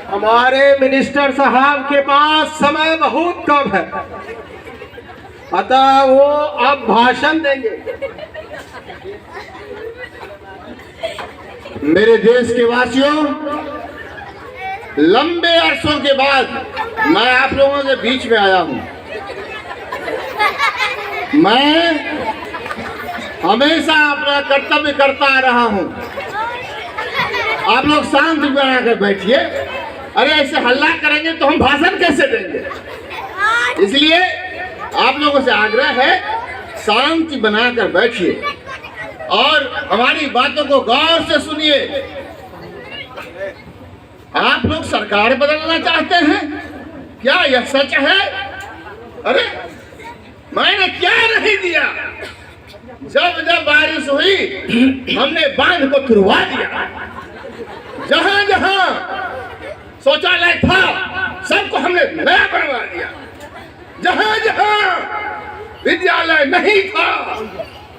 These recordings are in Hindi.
हमारे मिनिस्टर साहब के पास समय बहुत कम है, अतः वो अब भाषण देंगे। मेरे देश के वासियों, लंबे अरसों के बाद मैं आप लोगों के बीच में आया हूं। मैं हमेशा अपना कर्तव्य करता आ रहा हूं। आप लोग शांत बनाकर बैठिए। अरे ऐसे हल्ला करेंगे तो हम भाषण कैसे देंगे? इसलिए आप लोगों से आग्रह है, शांति बनाकर बैठिए और हमारी बातों को गौर से सुनिए। आप लोग सरकार बदलना चाहते हैं क्या? यह सच है? अरे मैंने क्या नहीं दिया? जब जब बारिश हुई हमने बांध को तुड़वा दिया। जहां जहां शौचालय था सबको हमने नया बनवा दिया। जहां जहां विद्यालय नहीं था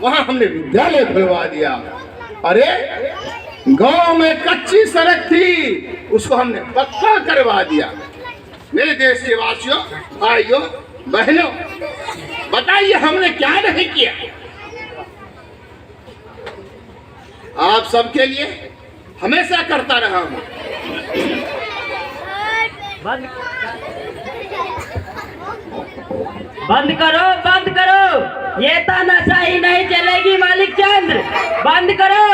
वहां हमने विद्यालय खुलवा दिया। अरे गांव में कच्ची सड़क थी, उसको हमने पक्का करवा दिया। मेरे देश के वासियों, भाइयों, बहनों, बताइए हमने क्या नहीं किया? आप सबके लिए हमेशा करता रहा हूं। बंद करो, बंद करो, ये तानाशाही नहीं चलेगी मालिक चंद्र, बंद करो।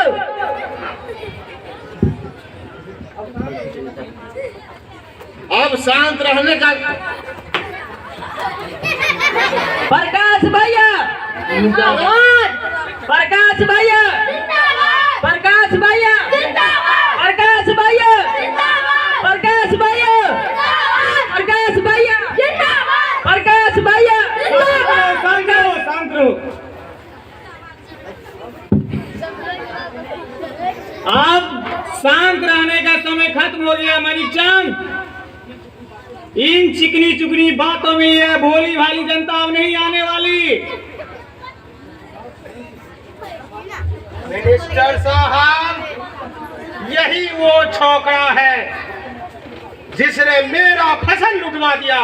अब शांत रहने का। प्रकाश भैया, प्रकाश भैया, प्रकाश भैया, प्रकाश भैया, प्रकाश भैया, प्रकाश भैया, प्रकाश भैया। शांत रहो। अब शांत रहने का समय खत्म हो गया मानिक चंद। इन चिकनी चुकनी बातों में यह भोली भाली जनता अब नहीं आने वाली। मिनिस्टर साहब, यही वो छोकरा है जिसने मेरा फसल लुटवा दिया।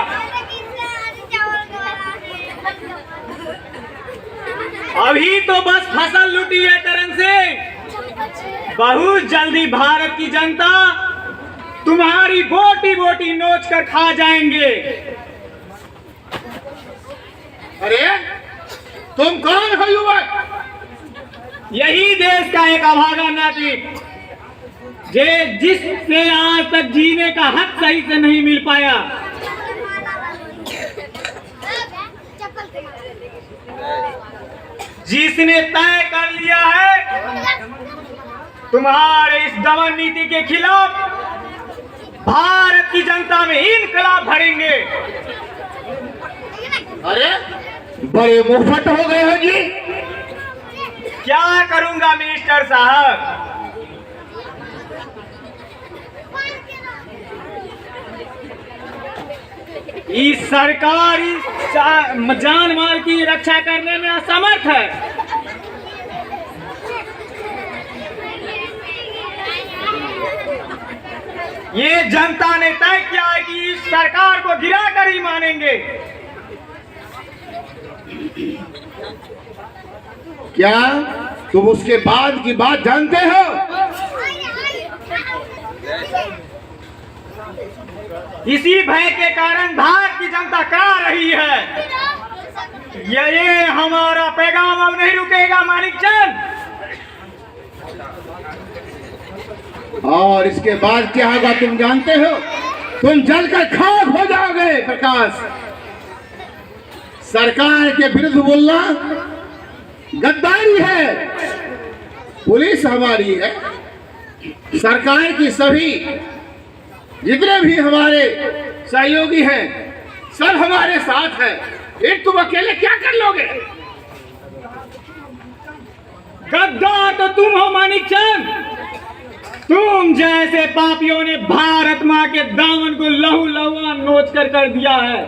अभी तो बस फसल लुटी है करण सिंह। बहुत जल्दी भारत की जनता तुम्हारी बोटी बोटी नोच कर खा जाएंगे। अरे तुम कौन हो युवक? यही देश का एक अभागा नागरिक जिससे आज तक जीने का हक सही से नहीं मिल पाया। जिसने तय कर लिया है तुम्हारे इस दमन नीति के खिलाफ भारत की जनता में इनकलाब भरेंगे। अरे बड़े मुफ्त हो गए हो जी। क्या करूंगा मिनिस्टर साहब? इस सरकार जान माल की रक्षा करने में असमर्थ है। ये जनता ने तय किया है कि इस सरकार को गिरा कर ही मानेंगे। क्या तुम उसके बाद की बात जानते हो? इसी भय के कारण भारत की जनता करा रही है। ये हमारा पैगाम अब नहीं रुकेगा मानिक चंद। और इसके बाद क्या होगा तुम जानते हो? तुम जलकर खाक हो जाओगे प्रकाश। सरकार के विरुद्ध बोलना गद्दारी है। पुलिस हमारी है, सरकार की सभी जितने भी हमारे सहयोगी हैं सब हमारे साथ हैं। एक तुम अकेले क्या कर लोगे? गद्दार तो तुम हो मानिक चंद। तुम जैसे पापियों ने भारत माँ के दामन को लहू लहुआ नोच कर दिया है।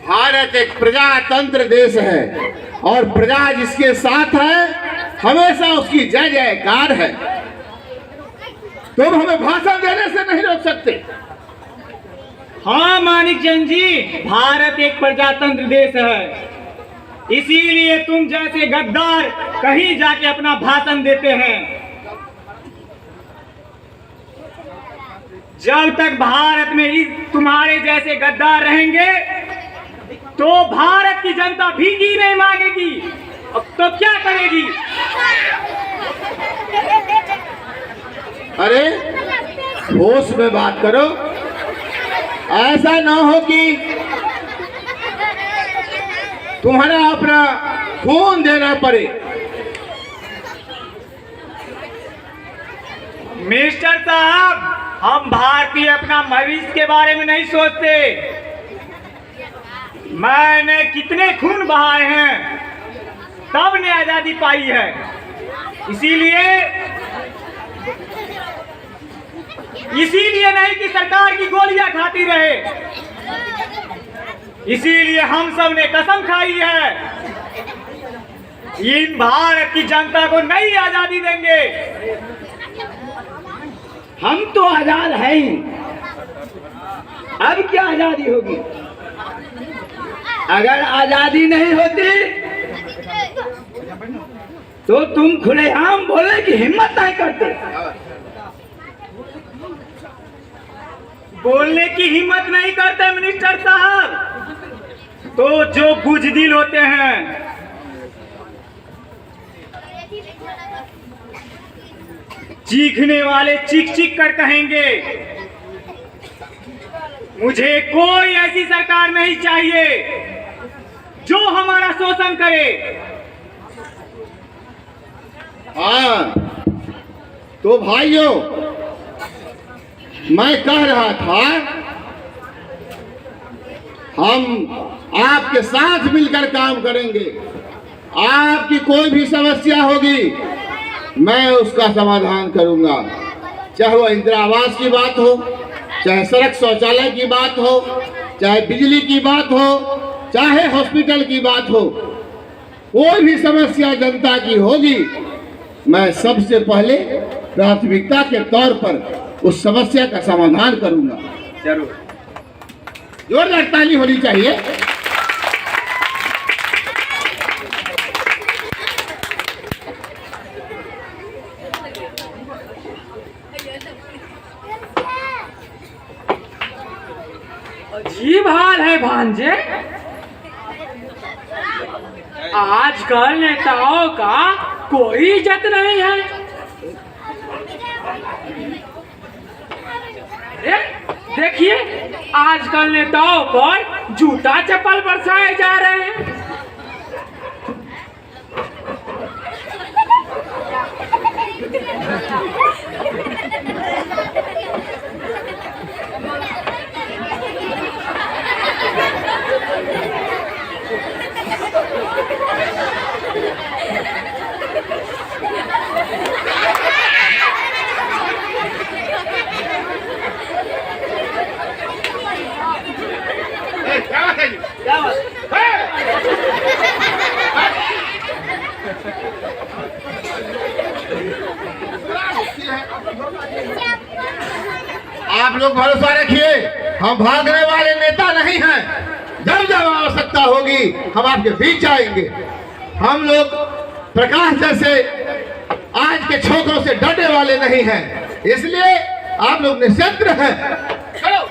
भारत एक प्रजातंत्र देश है और प्रजा जिसके साथ है हमेशा उसकी जय जयकार है। तुम हमें भाषण देने से नहीं रोक सकते। हाँ मानिक चंद जी, भारत एक प्रजातंत्र देश है, इसीलिए तुम जैसे गद्दार कहीं जाके अपना भाषण देते हैं। जब तक भारत में तुम्हारे जैसे गद्दार रहेंगे तो भारत की जनता भीख नहीं मांगेगी, अब तो क्या करेगी? अरे होश में बात करो, ऐसा ना हो कि तुम्हारा अपना खून देना पड़े। मिस्टर साहब, हम भारतीय अपना भविष्य के बारे में नहीं सोचते। मैंने कितने खून बहाए हैं तब ने आजादी पाई है, इसीलिए नहीं कि सरकार की गोलियां खाती रहे, इसीलिए हम सब ने कसम खाई है इन भारत की जनता को नई आजादी देंगे। हम तो आजाद हैं ही, अब क्या आजादी होगी? अगर आजादी नहीं होती तो तुम खुलेआम बोलने की हिम्मत नहीं करते। बोलने की हिम्मत नहीं करते मिनिस्टर साहब, तो जो बुजदिल होते हैं चीखने वाले चीख चीख कर कहेंगे मुझे कोई ऐसी सरकार नहीं चाहिए जो हमारा शोषण करे। हाँ तो भाइयों, मैं कह रहा था हम आपके साथ मिलकर काम करेंगे। आपकी कोई भी समस्या होगी मैं उसका समाधान करूंगा, चाहे वो इंदिरा आवास की बात हो, चाहे सड़क शौचालय की बात हो, चाहे बिजली की बात हो, चाहे हॉस्पिटल की बात हो। कोई भी समस्या जनता की होगी मैं सबसे पहले प्राथमिकता के तौर पर उस समस्या का समाधान करूंगा। जरूर। जोरदार ताली होनी चाहिए। अजीब हाल है भांजे, आजकल नेताओं का कोई इज्जत नहीं है। देखिए आजकल नेताओं पर जूता चप्पल बरसाए जा रहे हैं। आप लोग भरोसा रखिए, हम भागने वाले नेता नहीं हैं। जब जब आवश्यकता होगी हम आपके बीच आएंगे। हम लोग प्रकाश जैसे आज के छोकरों से डरने वाले नहीं हैं, इसलिए आप लोग निश्चिंत रहें। चलो।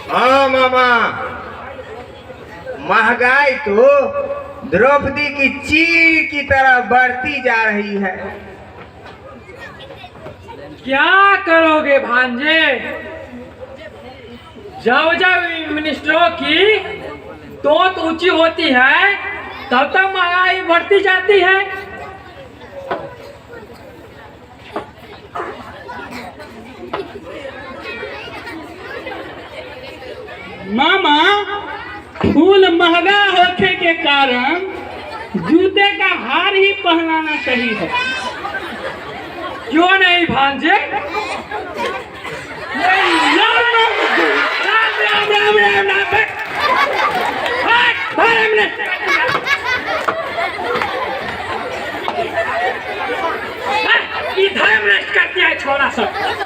हाँ मामा, महंगाई तो द्रौपदी की चीर की तरह बढ़ती जा रही है। क्या करोगे भांजे? जब जब मिनिस्टरों की तोत ऊंची होती है तब तक महंगाई बढ़ती जाती है। मामा, फूल महंगा होने के कारण जूते का हार ही पहनाना सही है। क्यों नहीं भांजे? राम राम राम राम राम राम। धर्म नष्ट कर दिया है छोरा सब।